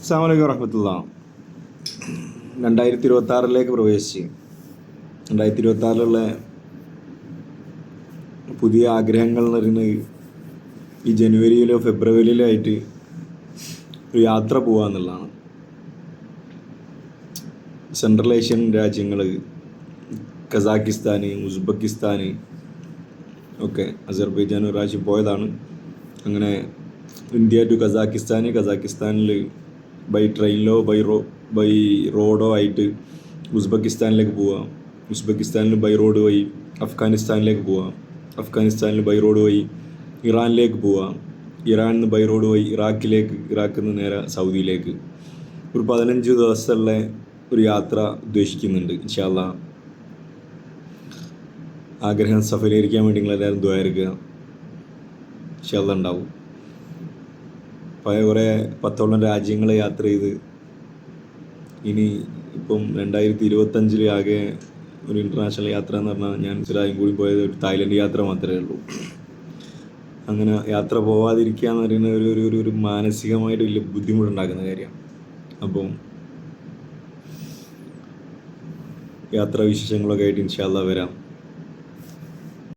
അസ്സലാമു അലൈക്കും വറഹ്മത്തുള്ളാഹി. 2026 പ്രവേശിച്ച് 2026 പുതിയ ആഗ്രഹങ്ങൾ എന്ന് പറയുന്നത് ഈ ജനുവരിയിലോ ഫെബ്രുവരിയിലോ ആയിട്ട് ഒരു യാത്ര പോകുക എന്നുള്ളതാണ്. സെൻട്രൽ ഏഷ്യൻ രാജ്യങ്ങൾ, കസാക്കിസ്ഥാൻ, ഉസ്ബെക്കിസ്ഥാൻ ഒക്കെ, അസർബൈജാൻ ഒരു പ്രാവശ്യം പോയതാണ്. അങ്ങനെ ഇന്ത്യ ടു കസാക്കിസ്ഥാനിൽ ബൈ ട്രെയിനിലോ ബൈ റോഡോ ആയിട്ട് ഉസ്ബെക്കിസ്ഥാനിലേക്ക് പോവാം. ഉസ്ബെക്കിസ്ഥാനിൽ ബൈ റോഡ് വഴി അഫ്ഗാനിസ്ഥാനിലേക്ക് പോവാം. അഫ്ഗാനിസ്ഥാനിൽ ബൈ റോഡ് വഴി ഇറാനിലേക്ക് പോവാം. ഇറാനിൽ നിന്ന് ബൈ റോഡ് വഴി ഇറാഖിൽ നിന്ന് നേരെ സൗദിയിലേക്ക്. ഒരു 15 ദിവസമുള്ള ഒരു യാത്ര ഉദ്ദേശിക്കുന്നുണ്ട്. ഇൻഷാ അല്ലാഹ് ആഗ്രഹം സഫലീകരിക്കാൻ വേണ്ടി നിങ്ങളെല്ലാവരും ദ്വാരക്കുക. ഇൻഷാ അല്ലാഹ് ഉണ്ടാവും. പഴയ കുറേ 10ഓളം രാജ്യങ്ങൾ യാത്ര ചെയ്ത് ഇനി ഇപ്പം 2025 ആകെ ഒരു ഇൻ്റർനാഷണൽ യാത്ര എന്ന് പറഞ്ഞാൽ ഞാൻ ഇസ്രായേലും കൂടി പോയത് ഒരു തായ്ലൻഡ് യാത്ര മാത്രമേ ഉള്ളൂ. അങ്ങനെ യാത്ര പോവാതിരിക്കുക എന്ന് പറയുന്നത് ഒരു മാനസികമായിട്ട് വലിയ ബുദ്ധിമുട്ടുണ്ടാക്കുന്ന കാര്യമാണ്. അപ്പം യാത്രാ വിശേഷങ്ങളൊക്കെ ആയിട്ട് ഇൻഷാ അല്ലാഹ് വരാം.